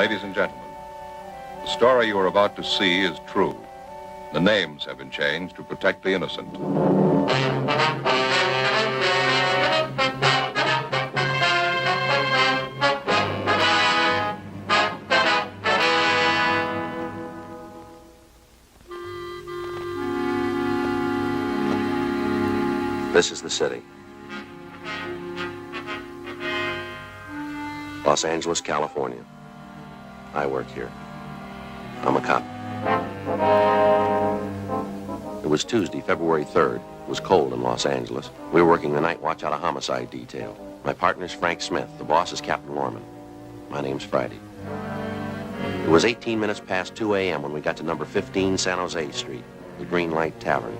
Ladies and gentlemen, the story you are about to see is true. The names have been changed to protect the innocent. This is the city. Los Angeles, California. I work here. I'm a cop. It was Tuesday, February 3rd. It was cold in Los Angeles. We were working the night watch out of homicide detail. My partner's Frank Smith. The boss is Captain Lorman. My name's Friday. It was 18 minutes past 2 a.m. when we got to number 15 San Jose Street, the Green Light Tavern.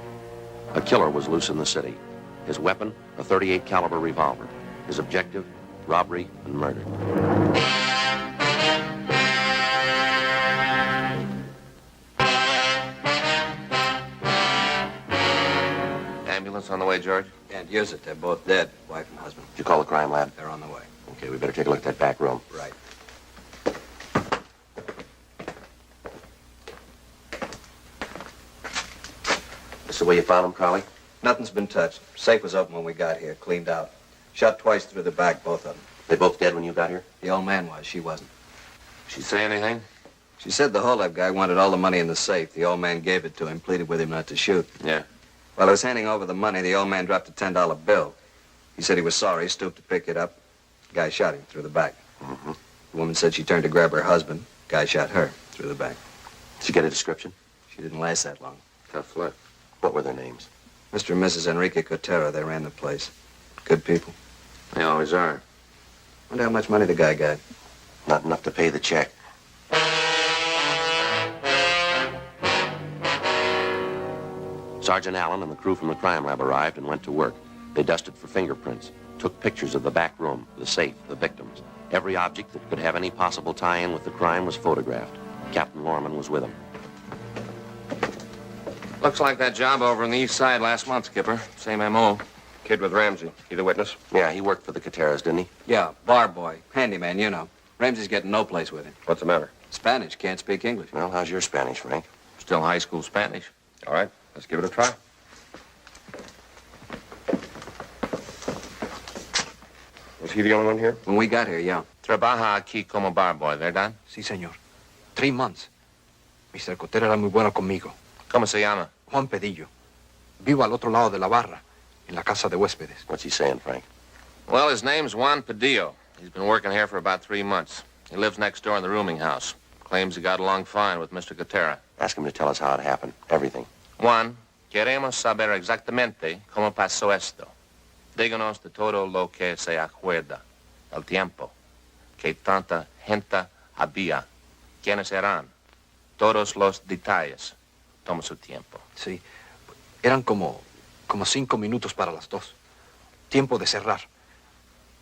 A killer was loose in the city. His weapon, a .38 caliber revolver. His objective, robbery and murder. Ambulance on the way, George? Can't use it. They're both dead, wife and husband. Did you call the crime lab? They're on the way. Okay, we better take a look at that back room. Right. This the way you found him, Crowley? Nothing's been touched. Safe was open when we got here, cleaned out. Shot twice through the back, both of them. They both dead when you got here? The old man was. She wasn't. She say anything? She said the holdup guy wanted all the money in the safe. The old man gave it to him, pleaded with him not to shoot. Yeah. While he was handing over the money, the old man dropped a $10 bill. He said he was sorry, stooped to pick it up. The guy shot him through the back. Mm-hmm. The woman said she turned to grab her husband. Guy shot her through the back. Did you get a description? She didn't last that long. Tough luck. What were their names? Mr. and Mrs. Enrique Cotero, they ran the place. Good people. They always are. Wonder how much money the guy got. Not enough to pay the check. Sergeant Allen and the crew from the crime lab arrived and went to work. They dusted for fingerprints, took pictures of the back room, the safe, the victims. Every object that could have any possible tie-in with the crime was photographed. Captain Lorman was with them. Looks like that job over on the east side last month, Skipper. Same M.O. Kid with Ramsey. He the witness? Yeah, he worked for the Coteras, didn't he? Yeah, bar boy, handyman, you know. Ramsey's getting no place with him. What's the matter? Spanish, can't speak English. Well, how's your Spanish, Frank? Still high school Spanish. All right, let's give it a try. Was he the only one here? When we got here, yeah. Trabaja aquí como bar boy, ¿verdad? Sí, señor. 3 months. Mr. Cotero era muy bueno conmigo. ¿Cómo se llama? Juan Pedillo. Vivo al otro lado de la barra, en la casa de huéspedes. What's he saying, Frank? Well, his name's Juan Padillo. He's been working here for about 3 months. He lives next door in the rooming house. Claims he got along fine with Mr. Cotera. Ask him to tell us how it happened. Everything. Juan, queremos saber exactamente cómo pasó esto. Díganos de todo lo que se acuerda. El tiempo. Que tanta gente había. ¿Quiénes eran? Todos los detalles. Toma su tiempo. Sí. Eran como 5 minutos para las 2. Tiempo de cerrar.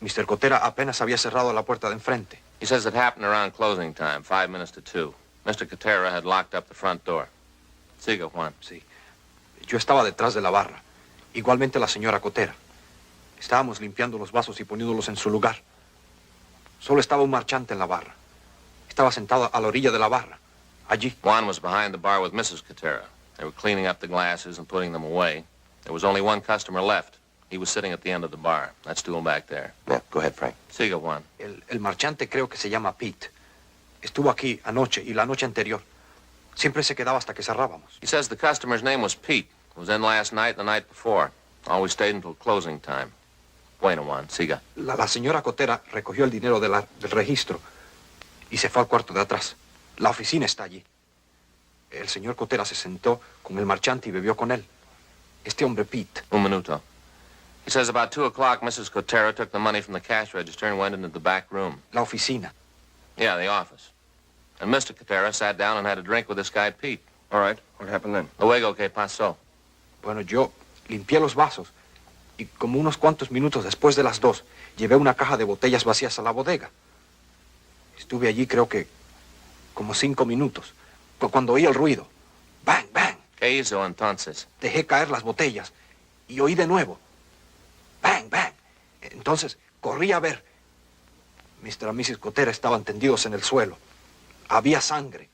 Mr. Cotera apenas había cerrado la puerta de enfrente. He says it happened around closing time, 5 minutes to 2. Mr. Cotera had locked up the front door. Siga, Juan. Sí. Yo estaba detrás de la barra. Igualmente la señora Cotera. Estábamos limpiando los vasos y poniéndolos en su lugar. Solo estaba un marchante en la barra. Estaba sentado a la orilla de la barra. Allí. Juan was behind the bar with Mrs. Cotera. They were cleaning up the glasses and putting them away. There was only one customer left. He was sitting at the end of the bar. That stool back there. Yeah, go ahead, Frank. Siga, Juan. El marchante creo que se llama Pete. Estuvo aquí anoche y la noche anterior. Siempre se quedaba hasta que cerrábamos. He says the customer's name was Pete. Was in last night and the night before. Always stayed until closing time. Bueno, Juan, siga. La señora Cotera recogió el dinero del registro y se fue al cuarto de atrás. La oficina está allí. El señor Cotera se sentó con el marchante y bebió con él. Este hombre, Pete. Un minuto. He says about 2 o'clock, Mrs. Cotera took the money from the cash register and went into the back room. La oficina. Yeah, the office. And Mr. Cotera sat down and had a drink with this guy, Pete. All right, what happened then? Luego, ¿qué pasó? Bueno, yo limpié los vasos y como unos cuantos minutos después de las 2, llevé una caja de botellas vacías a la bodega. Estuve allí creo que como 5 minutos, cuando oí el ruido. ¡Bang, bang! ¿Qué hizo entonces? Dejé caer las botellas y oí de nuevo. ¡Bang, bang! Entonces corrí a ver. Mr. y Mrs. Cotera estaban tendidos en el suelo. Había sangre.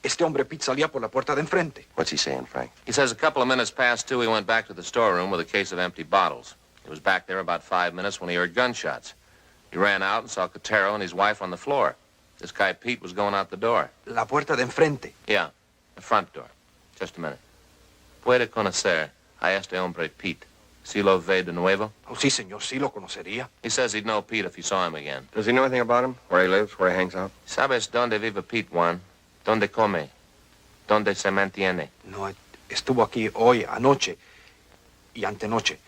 Este hombre Pete salía por la puerta de enfrente. What's he saying, Frank? He says a couple of minutes past 2, he went back to the storeroom with a case of empty bottles. He was back there about 5 minutes when he heard gunshots. He ran out and saw Cotero and his wife on the floor. This guy Pete was going out the door. La puerta de enfrente. Yeah, the front door. Just a minute. Puede conocer a este hombre Pete. Si lo ve de nuevo? Oh, sí, señor, sí lo conocería. He says he'd know Pete if he saw him again. Does he know anything about him? Where he lives? Where he hangs out? ¿Sabes dónde vive Pete, Juan? ¿Dónde come? ¿Dónde se mantiene? No, estuvo aquí hoy, anoche y antenoche.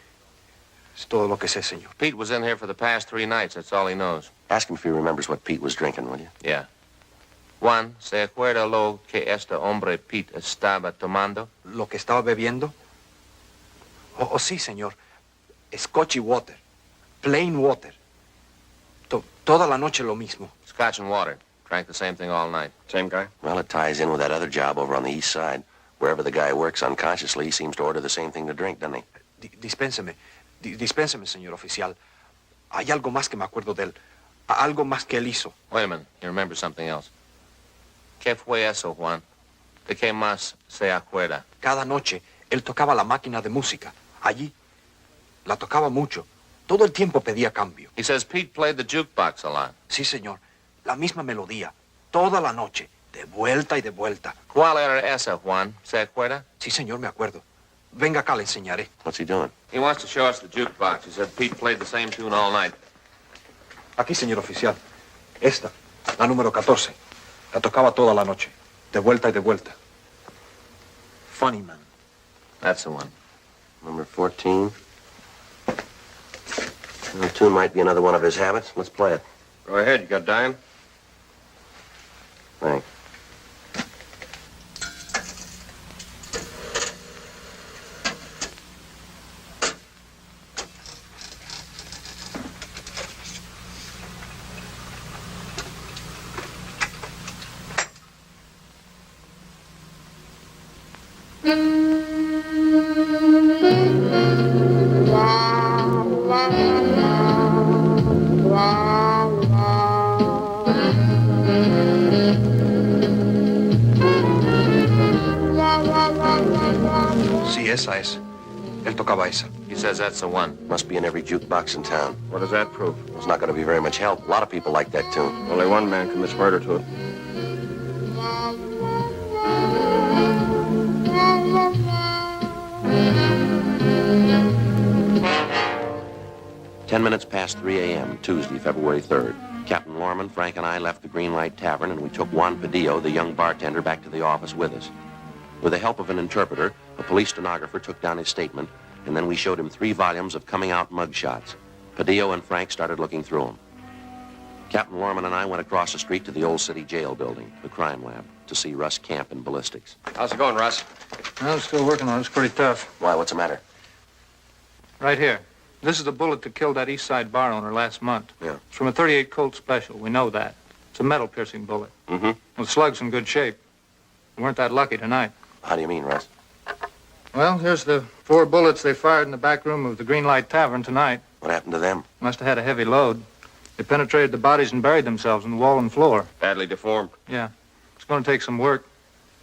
Es todo lo que sé, señor. Pete was in here for the past 3 nights. That's all he knows. Ask him if he remembers what Pete was drinking, will you? Yeah. Juan, ¿se acuerda lo que este hombre Pete estaba tomando? ¿Lo que estaba bebiendo? Oh, sí, señor. Scotch y water. Plain water. Toda la noche lo mismo. Scotch and water. Drank the same thing all night. Same guy? Well, it ties in with that other job over on the east side. Wherever the guy works unconsciously, he seems to order the same thing to drink, doesn't he? Dispénseme. Dispénseme, señor oficial. Hay algo más que me acuerdo de él. Algo más que él hizo. Wait a minute. You remember something else. ¿Qué fue eso, Juan? ¿De qué más se acuerda? Cada noche, él tocaba la máquina de música. Allí. La tocaba mucho. Todo el tiempo pedía cambio. He says Pete played the jukebox a lot. Sí, señor. La misma melodía. Toda la noche. De vuelta y de vuelta. ¿Cuál era esa, Juan? ¿Se acuerda? Sí, señor, me acuerdo. Venga acá, le enseñaré. What's he doing? He wants to show us the jukebox. He said Pete played the same tune all night. Aquí, señor oficial. Esta, la número 14. La tocaba toda la noche. De vuelta y de vuelta. Funny Man. That's the one. Number 14. The tune might be another one of his habits. Let's play it. Go ahead. You got dime? Thanks. Sí, esa es. Él tocaba esa. He says that's the one. Must be in every jukebox in town. What does that prove? It's not going to be very much help. A lot of people like that tune. Only one man commits murder to it. Ten minutes past 3 a.m., Tuesday, February 3rd. Captain Lorman, Frank, and I left the Green Light Tavern, and we took Juan Padillo, the young bartender, back to the office with us. With the help of an interpreter, a police stenographer took down his statement, and then we showed him 3 volumes of coming-out mugshots. Padillo and Frank started looking through them. Captain Lorman and I went across the street to the old city jail building, the crime lab, to see Russ Camp in ballistics. How's it going, Russ? I'm still working on it. It's pretty tough. Why, what's the matter? Right here. This is the bullet that killed that East Side bar owner last month. Yeah. It's from a .38 Colt Special. We know that. It's a metal-piercing bullet. Mm-hmm. The slug's in good shape. We weren't that lucky tonight. How do you mean, Russ? Well, here's the 4 bullets they fired in the back room of the Green Light Tavern tonight. What happened to them? Must have had a heavy load. They penetrated the bodies and buried themselves in the wall and floor. Badly deformed. Yeah. It's going to take some work.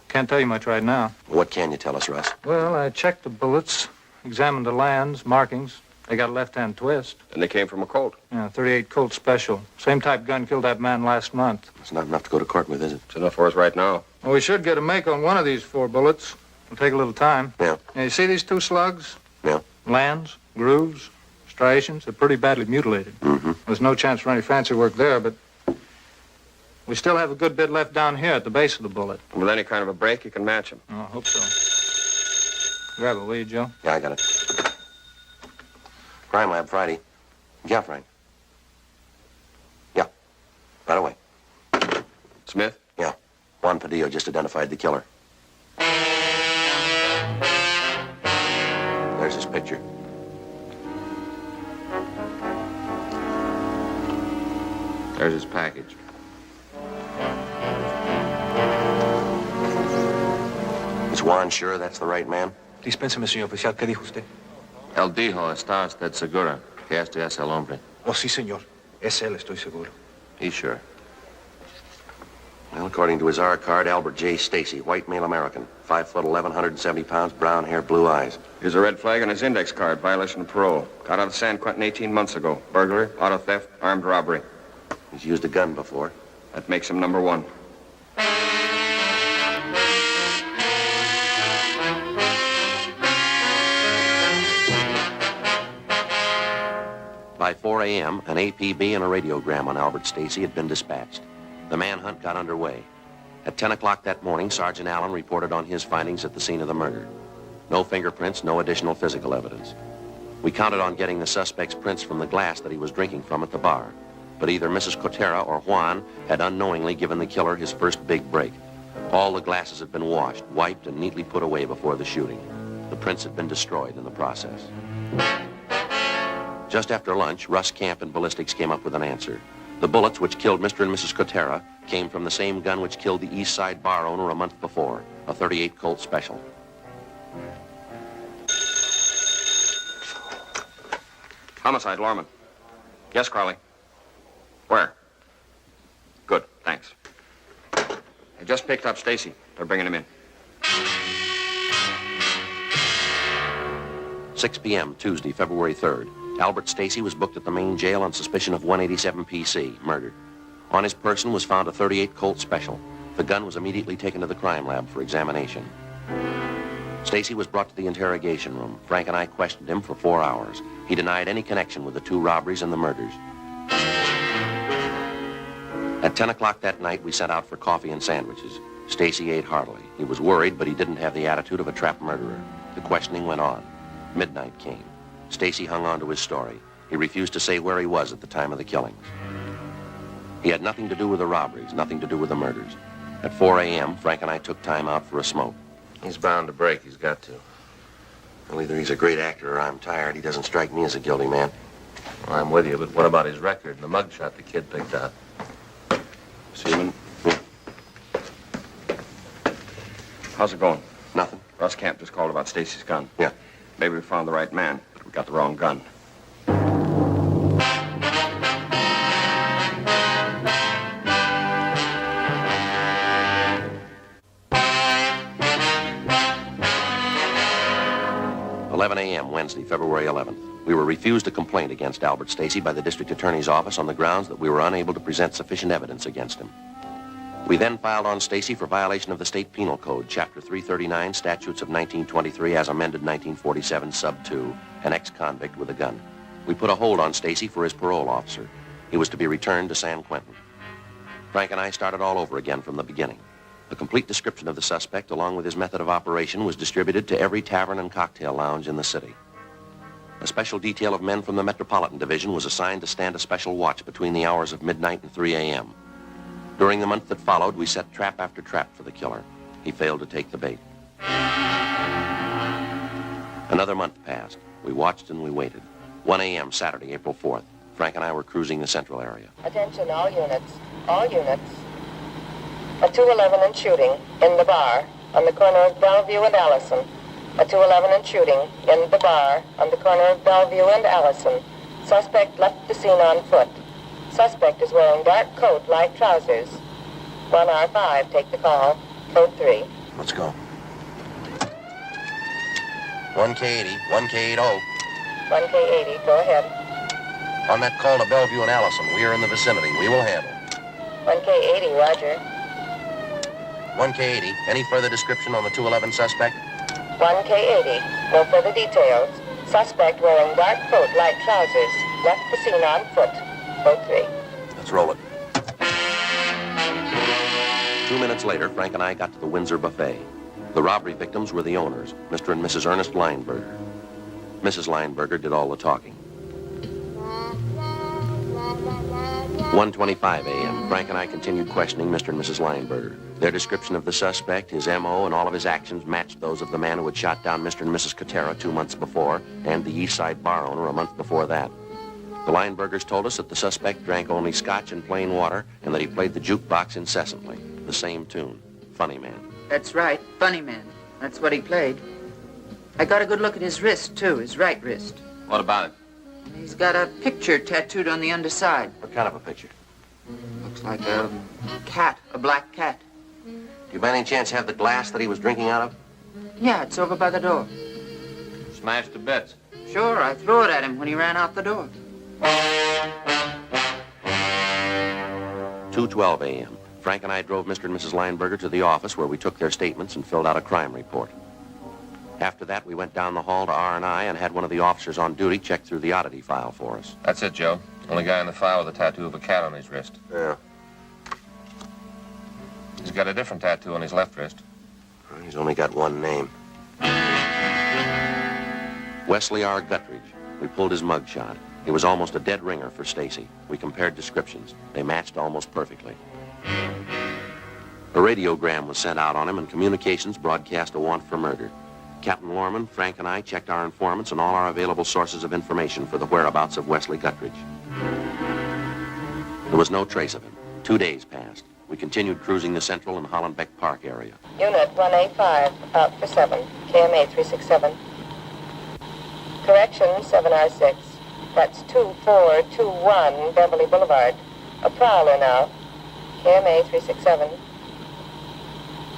Can't tell you much right now. What can you tell us, Russ? Well, I checked the bullets, examined the lands, markings. They got a left-hand twist. And they came from a Colt. Yeah, .38 Colt Special. Same type gun killed that man last month. It's not enough to go to court with, is it? It's enough for us right now. Well, we should get a make on one of these 4 bullets. It'll take a little time. Yeah. Yeah, you see these 2 slugs? Yeah. Lands, grooves, striations. They're pretty badly mutilated. Mm-hmm. There's no chance for any fancy work there, but we still have a good bit left down here at the base of the bullet. And with any kind of a break, you can match him. Oh, I hope so. Grab it, will you, Joe? Yeah, I got it. Crime lab Friday. Yeah, Frank. Yeah. Right away. Smith? Yeah. Juan Padillo just identified the killer. There's his picture. There's his package. Is Juan sure that's the right man? Dispénseme, señor oficial. ¿Qué dijo usted? Él dijo, ¿está usted segura que este es el hombre? Oh, sí, señor. Es él, estoy seguro. He's sure. Well, according to his R card, Albert J. Stacy, white male American, 5 foot 11, 170 pounds, brown hair, blue eyes. Here's a red flag on his index card, violation of parole. Got out of San Quentin 18 months ago. Burglary, auto theft, armed robbery. He's used a gun before. That makes him number 1. By 4 a.m., an APB and a radiogram on Albert Stacy had been dispatched. The manhunt got underway. At 10 o'clock that morning, Sergeant Allen reported on his findings at the scene of the murder. No fingerprints, no additional physical evidence. We counted on getting the suspect's prints from the glass that he was drinking from at the bar. But either Mrs. Cotera or Juan had unknowingly given the killer his first big break. All the glasses had been washed, wiped, and neatly put away before the shooting. The prints had been destroyed in the process. Just after lunch, Russ Camp and ballistics came up with an answer. The bullets which killed Mr. and Mrs. Cotera came from the same gun which killed the East Side bar owner a month before, a .38 Colt Special. Homicide, Lorman. Yes, Crowley. Where? Good, thanks. I just picked up Stacy. They're bringing him in. 6 p.m., Tuesday, February 3rd. Albert Stacy was booked at the main jail on suspicion of 187 PC, murder. On his person was found a .38 Colt Special. The gun was immediately taken to the crime lab for examination. Stacy was brought to the interrogation room. Frank and I questioned him for 4 hours. He denied any connection with the 2 robberies and the murders. At 10 o'clock that night, we set out for coffee and sandwiches. Stacy ate heartily. He was worried, but he didn't have the attitude of a trapped murderer. The questioning went on. Midnight came. Stacy hung on to his story. He refused to say where he was at the time of the killings. He had nothing to do with the robberies, nothing to do with the murders. At 4 a.m., Frank and I took time out for a smoke. He's bound to break. He's got to. Well, either he's a great actor or I'm tired. He doesn't strike me as a guilty man. Well, I'm with you, but what about his record and the mugshot the kid picked out? Seaman. How's it going? Nothing. Russ Camp just called about Stacy's gun. Yeah. Maybe we found the right man, but we got the wrong gun. a.m. Wednesday, February 11th. We were refused a complaint against Albert Stacy by the district attorney's office on the grounds that we were unable to present sufficient evidence against him. We then filed on Stacy for violation of the State Penal Code, Chapter 339, Statutes of 1923 as amended 1947, Sub 2, an ex-convict with a gun. We put a hold on Stacy for his parole officer. He was to be returned to San Quentin. Frank and I started all over again from the beginning. A complete description of the suspect, along with his method of operation, was distributed to every tavern and cocktail lounge in the city. A special detail of men from the Metropolitan Division was assigned to stand a special watch between the hours of midnight and 3 a.m. During the month that followed, we set trap after trap for the killer. He failed to take the bait. Another month passed. We watched and we waited. 1 a.m. Saturday, April 4th. Frank and I were cruising the central area. Attention, all units. All units. A 211 and shooting in the bar on the corner of Bellevue and Allison. A 211 and shooting in the bar on the corner of Bellevue and Allison. Suspect left the scene on foot. Suspect is wearing dark coat, light trousers. 1R5, take the call. Code 3. Let's go. 1K80, 1K80. 1K80, go ahead. On that call to Bellevue and Allison, we are in the vicinity. We will handle. 1K80, roger. 1K80, any further description on the 211 suspect? 1K80, no further details. Suspect wearing dark coat, light trousers. Left the scene on foot. Code 3. Let's roll it. 2 minutes later, Frank and I got to the Windsor Buffet. The robbery victims were the owners, Mr. and Mrs. Ernest Lineberger. Mrs. Lineberger did all the talking. 1:25 a.m. Frank and I continued questioning Mr. and Mrs. Lineberger. Their description of the suspect, his M.O., and all of his actions matched those of the man who had shot down Mr. and Mrs. Cotera 2 months before, and the East Side bar owner a month before that. The Linebergers told us that the suspect drank only scotch and plain water, and that he played the jukebox incessantly. The same tune, Funny Man. That's right, Funny Man. That's what he played. I got a good look at his wrist, too, his right wrist. What about it? He's got a picture tattooed on the underside. What kind of a picture? Looks like a cat, a black cat. Do you by any chance have the glass that he was drinking out of? Yeah, it's over by the door. Smashed to bits. Sure, I threw it at him when he ran out the door. 2:12 a.m. Frank and I drove Mr. and Mrs. Lineberger to the office where we took their statements and filled out a crime report. After that, we went down the hall to R&I and had one of the officers on duty check through the oddity file for us. That's it, Joe. Only guy in the file with a tattoo of a cat on his wrist. Yeah. He's got a different tattoo on his left wrist. He's only got one name. Wesley R. Guttridge. We pulled his mugshot. He was almost a dead ringer for Stacy. We compared descriptions. They matched almost perfectly. A radiogram was sent out on him, and communications broadcast a warrant for murder. Captain Lorman, Frank, and I checked our informants and all our available sources of information for the whereabouts of Wesley Guttridge. There was no trace of him. 2 days passed. We continued cruising the Central and Hollenbeck Park area. Unit 1A5, out for 7, KMA 367. Correction, 7R6. That's 2421 Beverly Boulevard. A prowler now, KMA 367.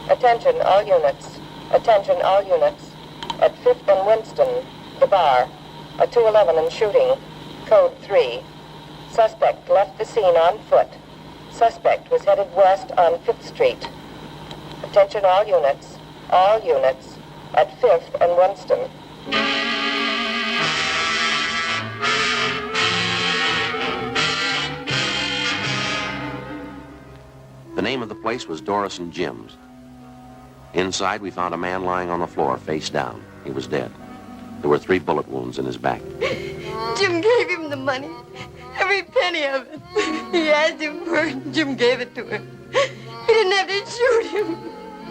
Attention all units. Attention all units. At 5th and Winston, the bar. A 211 and shooting. Code 3. Suspect left the scene on foot. Suspect was headed west on 5th Street. Attention all units. All units. At 5th and Winston. The name of the place was Doris and Jim's. Inside, we found a man lying on the floor, face down. He was dead. There were 3 bullet wounds in his back. Jim gave him the money. Every penny of it. He asked him for it, and Jim gave it to him. He didn't have to shoot him.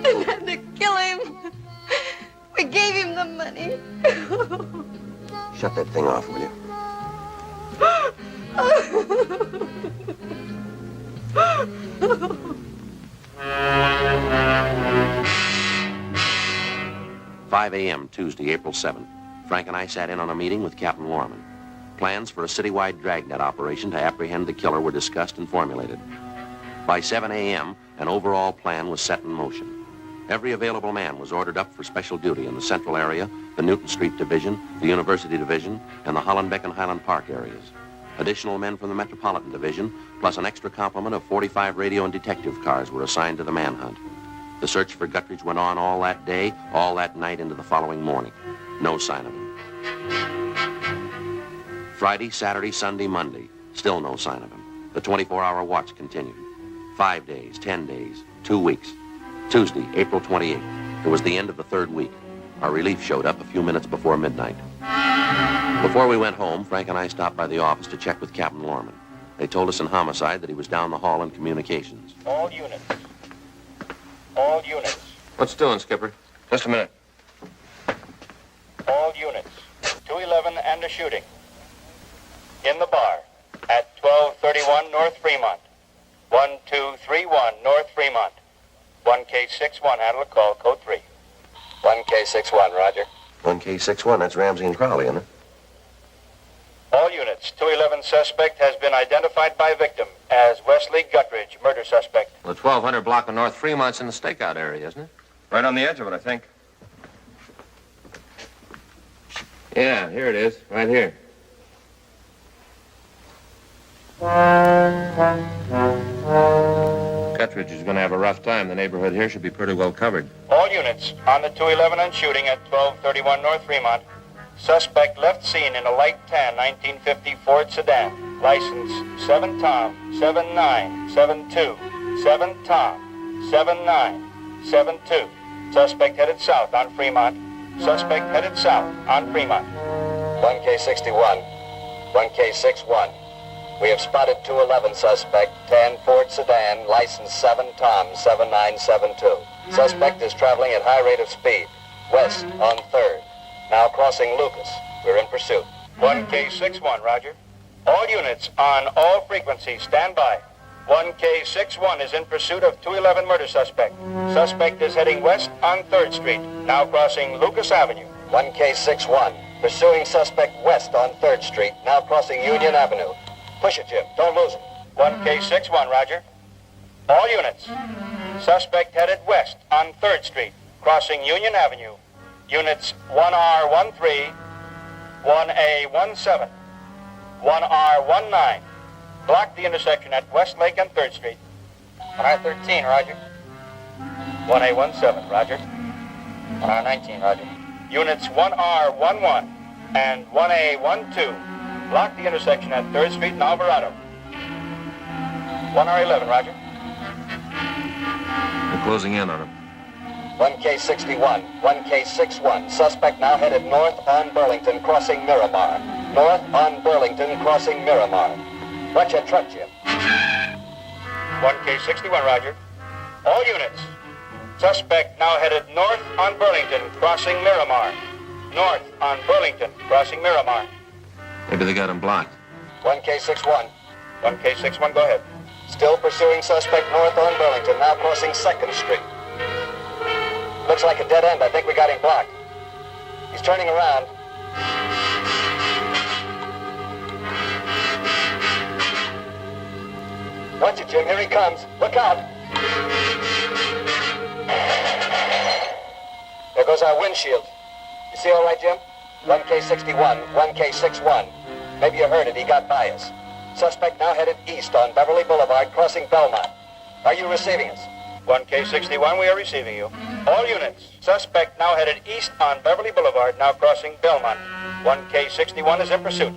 Didn't have to kill him. We gave him the money. Shut that thing off, will you? 5 a.m. Tuesday, April 7th. Frank and I sat in on a meeting with Captain Lorman. Plans for a citywide Dragnet operation to apprehend the killer were discussed and formulated. By 7 a.m., an overall plan was set in motion. Every available man was ordered up for special duty in the Central area, the Newton Street Division, the University Division, and the Hollenbeck and Highland Park areas. Additional men from the Metropolitan Division, plus an extra complement of 45 radio and detective cars were assigned to the manhunt. The search for Guttridge went on all that day, all that night into the following morning. No sign of him. Friday, Saturday, Sunday, Monday. Still no sign of him. The 24-hour watch continued. 5 days, 10 days, 2 weeks. Tuesday, April 28th. It was the end of the 3rd week. Our relief showed up a few minutes before midnight. Before we went home, Frank and I stopped by the office to check with Captain Lorman. They told us in homicide that he was down the hall in communications. All units. All units. What's doing, Skipper? Just a minute. All units. 211 and a shooting. In the bar at 1231 North Fremont. 1231 North Fremont. 1K61, handle a call, code 3. 1K61, roger. 1K61, that's Ramsey and Crowley, isn't it? All units, 211 suspect has been identified by victim as Wesley Guttridge, murder suspect. The 1200 block of North Fremont's in the stakeout area, isn't it? Right on the edge of it, I think. Yeah, here it is, right here. Guttridge is going to have a rough time. The neighborhood here should be pretty well covered. All units on the 211 and shooting at 1231 North Fremont. Suspect left scene in a light tan 1950 Ford sedan. License 7 Tom 7972. 7 Tom 7972. Suspect headed south on Fremont. Suspect headed south on Fremont. 1K61. 1K61. We have spotted 211 suspect, tan Ford sedan, license 7 Tom 7972. Suspect is traveling at high rate of speed. West on 3rd. Now crossing Lucas. We're in pursuit. 1K61, roger. All units on all frequencies, stand by. 1K61 is in pursuit of 211 murder suspect. Suspect is heading west on 3rd Street. Now crossing Lucas Avenue. 1K61, pursuing suspect west on 3rd Street. Now crossing Union Avenue. Push it, Jim. Don't lose him. 1K61, roger. All units. Suspect headed west on 3rd Street, crossing Union Avenue. Units 1R13, 1A17, 1R19. Block the intersection at Westlake and 3rd Street. 1R13, roger. 1A17, roger. 1R19, roger. Units 1R11 and 1A12. Block the intersection at 3rd Street and Alvarado. 1R11, roger. We're closing in on him. 1K61, 1K61. Suspect now headed north on Burlington, crossing Miramar. North on Burlington, crossing Miramar. Watch your truck, Jim. 1K61, roger. All units. Suspect now headed north on Burlington, crossing Miramar. North on Burlington, crossing Miramar. Maybe they got him blocked. 1K61. 1K61, go ahead. Still pursuing suspect north on Burlington, now crossing 2nd Street. Looks like a dead end. I think we got him blocked. He's turning around. Watch it, Jim. Here he comes. Look out. There goes our windshield. You see all right, Jim? 1K61, 1K61. Maybe you heard it. He got by us. Suspect now headed east on Beverly Boulevard, crossing Belmont. Are you receiving us? 1K61, we are receiving you. All units. Suspect now headed east on Beverly Boulevard, now crossing Belmont. 1K61 is in pursuit.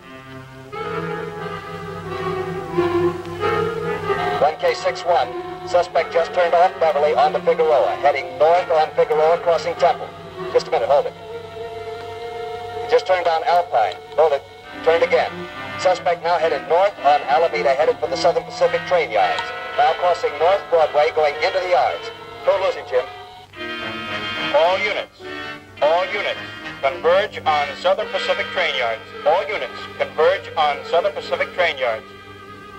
1K61. Suspect just turned off Beverly onto Figueroa, heading north on Figueroa, crossing Temple. Just a minute, hold it. He just turned down Alpine. Hold it. Turned again. Suspect now headed north on Alameda, headed for the Southern Pacific train yards. Now crossing North Broadway, going into the yards. Don't lose him, Jim. All units. All units. Converge on Southern Pacific train yards. All units. Converge on Southern Pacific train yards.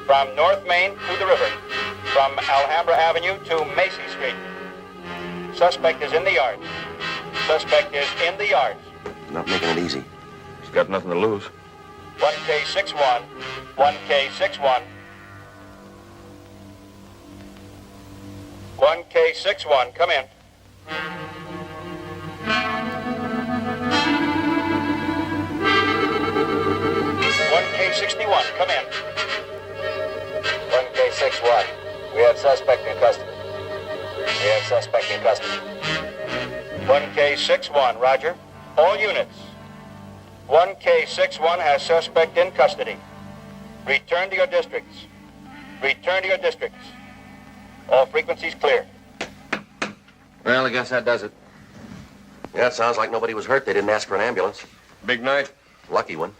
From North Main to the river. From Alhambra Avenue to Macy Street. Suspect is in the yards. Suspect is in the yards. Not making it easy. He's got nothing to lose. 1K61. 1K61. 1K61, come in. 1K61, come in. 1K61, we have suspect in custody. We have suspect in custody. 1K61, roger. All units. 1K61 has suspect in custody. Return to your districts. Return to your districts. All frequencies clear. Well, I guess that does it. Yeah, it sounds like nobody was hurt. They didn't ask for an ambulance. Big night. Lucky one.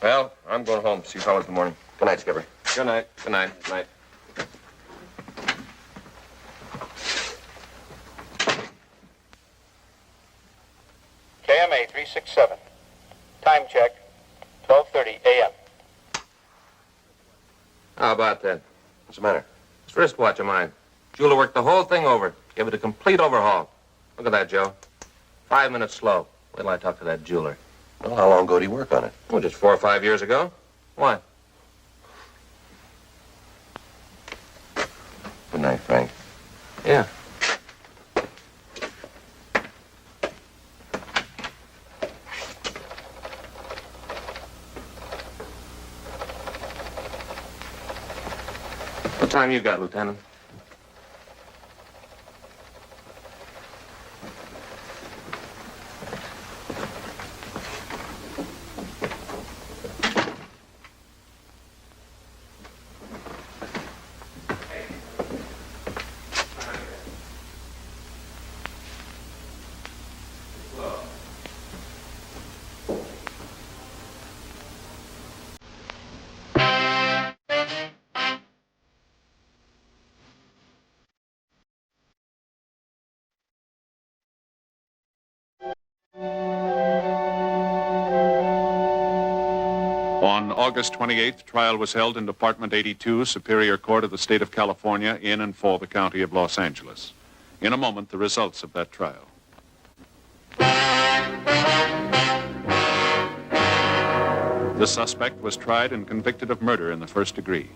Well, I'm going home. See you fellas in the morning. Good night, Skipper. Good night. Good night. Good night. KMA 367. Time check, 12:30 a.m. How about that? What's the matter? This wristwatch of mine. Jeweler worked the whole thing over. Gave it a complete overhaul. Look at that, Joe. 5 minutes slow. Wait till I talk to that jeweler. Well, how long ago did he work on it? Well, just 4 or 5 years ago. Why? Good night, Frank. Yeah. What time you got, Lieutenant? On August 28th, trial was held in Department 82, Superior Court of the State of California, in and for the County of Los Angeles. In a moment, the results of that trial. The suspect was tried and convicted of murder in the first degree.